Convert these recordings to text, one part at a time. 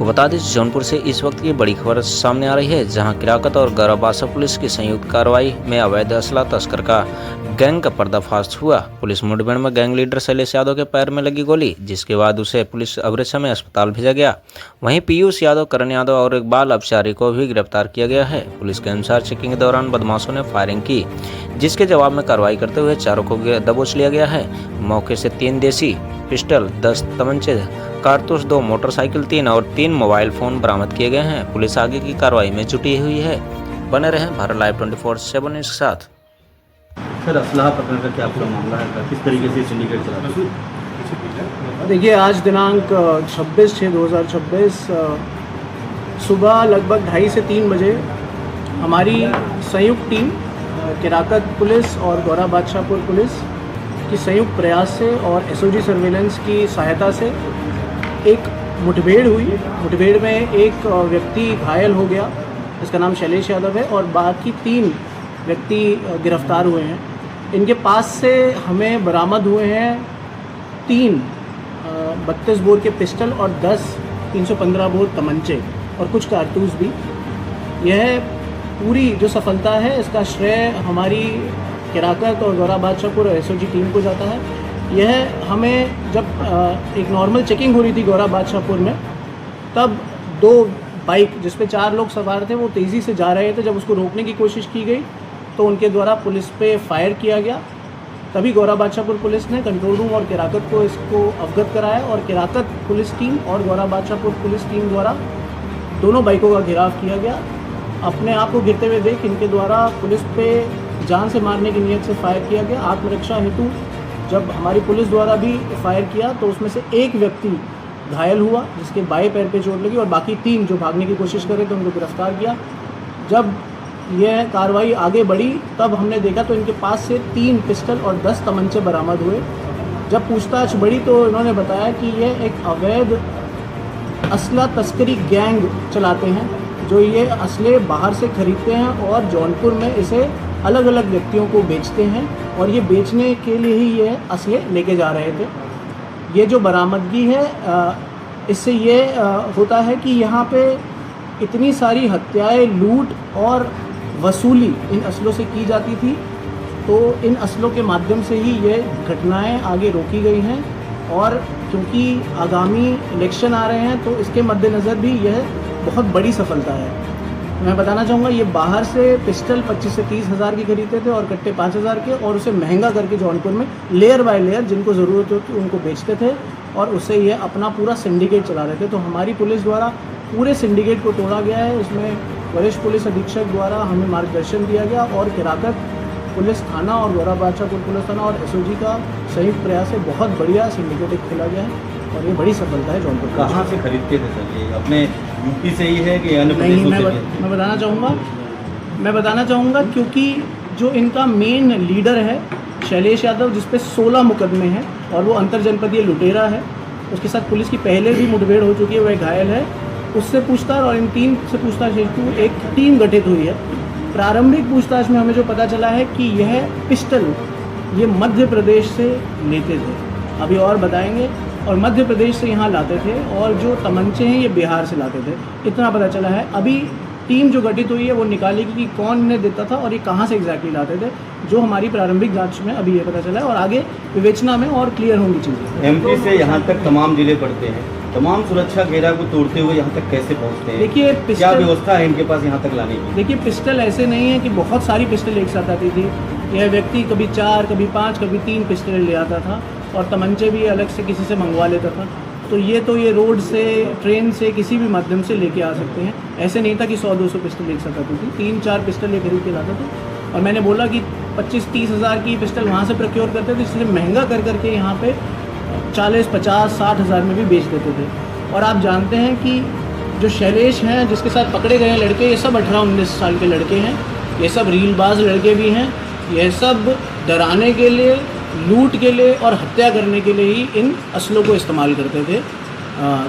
आपको बता दें, जौनपुर से इस वक्त की बड़ी खबर सामने आ रही है, जहां किराकत और गौराबासा पुलिस की संयुक्त कार्रवाई में अवैध असला तस्कर का गैंग का पर्दाफाश हुआ। पुलिस मुठभेड़ में गैंग लीडर शैलेश यादव के पैर में लगी गोली, जिसके बाद उसे पुलिस अग्रेसर में अस्पताल भेजा गया। वहीं पीयूष यादव, करण यादव और एक बाल अपचारी को भी गिरफ्तार किया गया है। पुलिस के अनुसार चेकिंग के दौरान बदमाशों ने फायरिंग की, जिसके जवाब में कार्रवाई करते हुए चारों को दबोच लिया गया है। मौके से 3 देसी पिस्टल, 10 तमंचे, कारतूस, 2 मोटरसाइकिल, 3 और 3 मोबाइल फोन बरामद किए गए हैं। पुलिस आगे की कार्रवाई में जुटी हुई है। बने रहें भारत लाइव 24/7 के साथ। सर, असलाह पकड़ने का क्या पूरा मामला है, किस तरीके से सिंडिकेट चलाते हैं? देखिए, आज दिनांक 26/6/2026 सुबह लगभग 2:30 से 3 बजे हमारी संयुक्त टीम किराकत पुलिस और गौरा बादशाहपुर पुलिस की संयुक्त प्रयास से और एसओजी सर्वेलेंस की सहायता से एक मुठभेड़ हुई। मुठभेड़ में एक व्यक्ति घायल हो गया, इसका नाम शैलेश यादव है, और बाकी 3 व्यक्ति गिरफ्तार हुए हैं। इनके पास से हमें बरामद हुए हैं 3 32 बोर के पिस्टल और 10 315 बोर तमंचे और कुछ कारतूस भी। यह पूरी जो सफलता है, इसका श्रेय हमारी किराकत और गौरा बादशाहपुर एसओजी टीम को जाता है। यह हमें जब एक नॉर्मल चेकिंग हो रही थी गौरा बादशाहपुर में, तब 2 बाइक जिस पे 4 लोग सवार थे वो तेज़ी से जा रहे थे। जब उसको रोकने की कोशिश की गई तो उनके द्वारा पुलिस पे फायर किया गया। तभी गौरा बादशाहपुर पुलिस ने कंट्रोल रूम और किराकत को इसको अवगत कराया और किराकत पुलिस टीम और गौरा बादशाहपुर पुलिस टीम द्वारा दोनों बाइकों का घेराव किया गया। अपने आप को गिरते हुए देख इनके द्वारा पुलिस पे जान से मारने की नीयत से फायर किया गया। आत्मरक्षा हेतु जब हमारी पुलिस द्वारा भी फायर किया तो उसमें से एक व्यक्ति घायल हुआ, जिसके बाएं पैर पे चोट लगी, और बाकी 3 जो भागने की कोशिश कर रहे थे उनको गिरफ्तार किया। जब यह कार्रवाई आगे बढ़ी तब हमने देखा तो इनके पास से 3 पिस्टल और 10 तमंचे बरामद हुए। जब पूछताछ बढ़ी तो इन्होंने बताया कि यह एक अवैध असला तस्करी गैंग चलाते हैं, जो ये असले बाहर से खरीदते हैं और जौनपुर में इसे अलग अलग व्यक्तियों को बेचते हैं, और ये बेचने के लिए ही ये असले लेके जा रहे थे। ये जो बरामदगी है, इससे ये होता है कि यहाँ पे इतनी सारी हत्याएं, लूट और वसूली इन असलों से की जाती थी, तो इन असलों के माध्यम से ही ये घटनाएं आगे रोकी गई हैं। और क्योंकि आगामी इलेक्शन आ रहे हैं तो इसके मद्देनज़र भी यह बहुत बड़ी सफलता है। मैं बताना चाहूँगा, ये बाहर से पिस्टल 25 से 30 हज़ार की खरीदते थे और कट्टे 5 हज़ार के, और उसे महंगा करके जौनपुर में लेयर बाय लेयर जिनको ज़रूरत होती उनको बेचते थे और उससे ये अपना पूरा सिंडिकेट चला रहे थे। तो हमारी पुलिस द्वारा पूरे सिंडिकेट को तोड़ा गया है। इसमें वरिष्ठ पुलिस अधीक्षक द्वारा हमें मार्गदर्शन दिया गया और किराकत पुलिस थाना और गौरा बादशाहपुर पुलिस थाना और एसओजी का संयुक्त प्रयास से बहुत बढ़िया सिंडिकेट खेला गया है और ये बड़ी सफलता है जौनपुर। कहाँ से खरीदते थे सर? ये अपने यूपी से ही है कि अन्य नहीं? प्रदेशों से? मैं बताना चाहूँगा क्योंकि जो इनका मेन लीडर है शैलेश यादव, जिस पे 16 मुकदमे हैं और वो अंतर जनपदीय लुटेरा है, उसके साथ पुलिस की पहले भी मुठभेड़ हो चुकी है, वह घायल है। उससे पूछताछ और इन 3 से पूछताछ हेतु एक टीम गठित हुई है। प्रारंभिक पूछताछ में हमें जो पता चला है कि यह पिस्टल ये मध्य प्रदेश से लेते थे, अभी और बताएंगे, और मध्य प्रदेश से यहाँ लाते थे, और जो तमंचे हैं ये बिहार से लाते थे, इतना पता चला है। अभी टीम जो गठित हुई है वो निकालेगी कि कौन ने देता था और ये कहाँ से एग्जैक्टली लाते थे, जो हमारी प्रारंभिक जांच में अभी ये पता चला है, और आगे विवेचना में और क्लियर होंगी चीज़ें। एमपी से यहाँ तक तमाम जिले पड़ते हैं, तमाम सुरक्षा घेरा को तोड़ते हुए यहाँ तक कैसे पहुँचते हैं? देखिए, क्या व्यवस्था है इनके पास यहाँ तक लाने की? देखिए, पिस्टल ऐसे नहीं है कि बहुत सारी पिस्टल एक साथ आती थी। यह व्यक्ति कभी 4, कभी 5, कभी 3 पिस्टल ले आता था और तमंचे भी अलग से किसी से मंगवा लेता था। तो ये रोड से, ट्रेन से, किसी भी माध्यम से लेके आ सकते हैं। ऐसे नहीं था कि 100-200 पिस्टल एक साथ आती थी, 3-4 पिस्टल ये खरीद के लाते थे। और मैंने बोला कि 25-30 हज़ार की पिस्टल वहाँ से प्रोक्योर करते थे, इसलिए महंगा कर करके यहाँ पे 40, 50, 60 हज़ार में भी बेच देते थे। और आप जानते हैं कि जो शैलेश हैं, जिसके साथ पकड़े गए हैं लड़के, ये सब 18-19 साल के लड़के हैं। ये सब रीलबाज लड़के भी हैं। यह सब डराने के लिए, लूट के लिए और हत्या करने के लिए ही इन असलों को इस्तेमाल करते थे,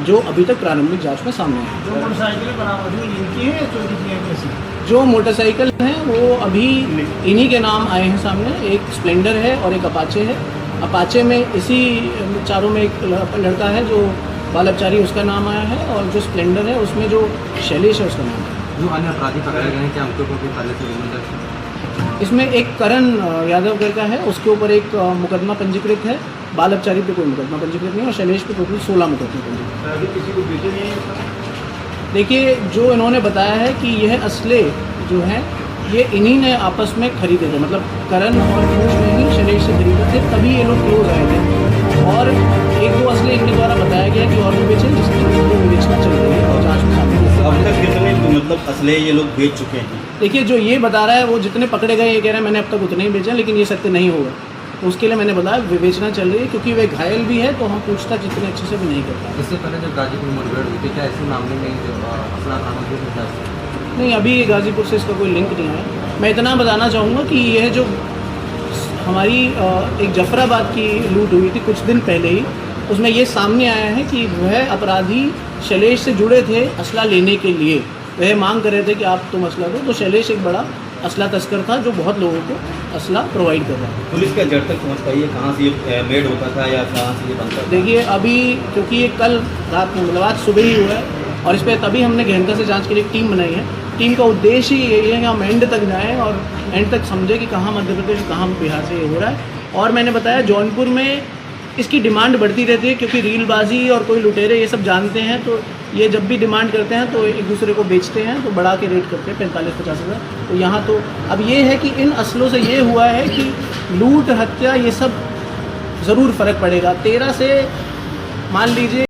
जो अभी तक प्रारंभिक जांच में सामने है। जो मोटरसाइकिलें बरामद हुई इनकी है, चोरी की है कैसी? जो मोटरसाइकिल हैं वो अभी इन्हीं के नाम आए हैं सामने। एक स्प्लेंडर है और एक अपाचे है। अपाचे में इसी चारों में एक लड़का है जो बालपचारी उसका नाम आया है, और जो स्प्लेंडर है उसमें जो शैलेश है उसका नाम है। जो अन्य अपराधी पकड़े गए हैं क्या उनके ऊपर कोई पहले से विवरण दर्ज है? इसमें एक करण यादव करके है, उसके ऊपर एक मुकदमा पंजीकृत है। बालपचारी पे कोई मुकदमा पंजीकृत नहीं, और शैलेश पे टोटल 16 मुकदमे पंजीकृत। अभी किसी को बेचे नहीं है? देखिए, जो इन्होंने बताया है कि यह असले जो हैं ये इन्हीं ने आपस में खरीदे थे, मतलब करण और पीयूष ने ही शैलेश से खरीदे थे, तभी ये लोग क्लोज आए थे। और एक दो असले इनके द्वारा बताया गया कि और भी बेचे, जिसकी विवेचना चल रही है और जाँच में सामने अब तक कितने मतलब असले ये लोग बेच चुके हैं? देखिए, जो ये बता रहा है वो जितने पकड़े गए ये कह रहे हैं मैंने अब तक उतने ही बेचे, लेकिन ये सत्य नहीं होगा। तो उसके लिए मैंने बताया विवेचना चल रही है, क्योंकि वे घायल भी है तो हम पूछताछ इतने अच्छे से भी नहीं कर पाए। इससे पहले जब गाजीपुर मुठभेड़ हुई थी क्या ऐसे मामले में असला बरामद हुआ? नहीं, अभी गाजीपुर से इसका कोई लिंक नहीं है। मैं इतना बताना चाहूँगा कि यह जो हमारी एक जफराबाद की लूट हुई थी कुछ दिन पहले ही, उसमें ये सामने आया है कि वह अपराधी शैलेश से जुड़े थे असला लेने के लिए। वह मांग कर रहे थे कि आप तुम असला दो, तो शैलेश एक बड़ा असला तस्कर था जो बहुत लोगों को असला प्रोवाइड कर रहा था। पुलिस का जड़ तक पहुँच पाई है, कहाँ से ये मेड होता था या कहाँ से ये बनता था? देखिए, अभी क्योंकि ये कल रात में मतलब आज सुबह ही हुआ है, और इस पर तभी हमने गहनता से जांच के लिए एक टीम बनाई है। टीम का उद्देश्य ही यही है कि हम एंड तक जाएं और एंड तक समझें कि कहाँ मध्य प्रदेश, कहाँ बिहार से ये हो रहा है। और मैंने बताया जौनपुर में इसकी डिमांड बढ़ती रहती है, क्योंकि रीलबाजी और कोई लुटेरे ये सब जानते हैं, तो ये जब भी डिमांड करते हैं तो एक दूसरे को बेचते हैं, तो बढ़ा के रेट करते हैं 45-50 हज़ार। तो यहाँ तो अब ये है कि इन असलों से ये हुआ है कि लूट हत्या ये सब ज़रूर फ़र्क पड़ेगा। 13 से मान लीजिए